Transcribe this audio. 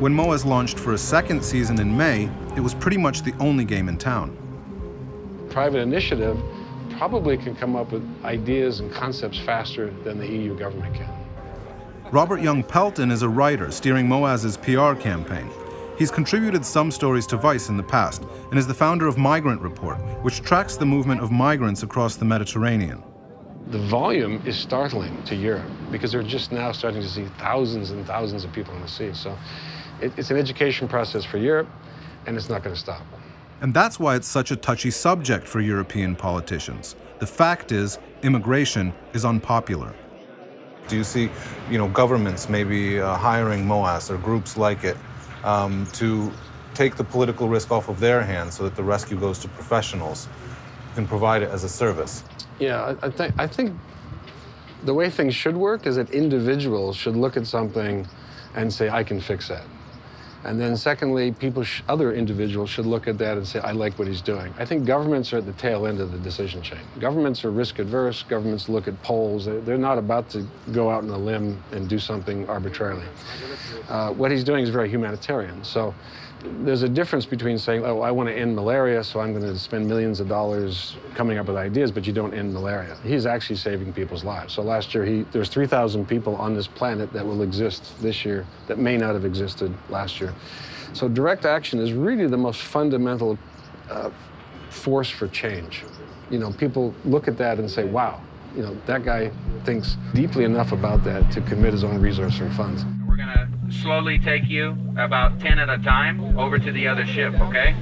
When MOAS launched for a second season in May, it was pretty much the only game in town. Private initiative probably can come up with ideas and concepts faster than the EU government can. Robert Young Pelton is a writer steering MOAS's PR campaign. He's contributed some stories to Vice in the past and is the founder of Migrant Report, which tracks the movement of migrants across the Mediterranean. The volume is startling to Europe because they're just now starting to see thousands and thousands of people on the sea. So it's an education process for Europe, and it's not going to stop. And that's why it's such a touchy subject for European politicians. The fact is, immigration is unpopular. Do you see, governments maybe hiring MOAS or groups like it to take the political risk off of their hands so that the rescue goes to professionals who can provide it as a service? Yeah, I think the way things should work is that individuals should look at something and say, I can fix that. And then secondly, other individuals should look at that and say, I like what he's doing. I think governments are at the tail end of the decision chain. Governments are risk adverse. Governments look at polls. They're not about to go out on a limb and do something arbitrarily. What he's doing is very humanitarian. So there's a difference between saying, oh, I want to end malaria, so I'm going to spend millions of dollars coming up with ideas, but you don't end malaria. He's actually saving people's lives. So last year, there's 3,000 people on this planet that will exist this year that may not have existed last year. So direct action is really the most fundamental force for change. People look at that and say, wow, that guy thinks deeply enough about that to commit his own resources and funds. Slowly take you about 10 at a time over to the other ship, okay?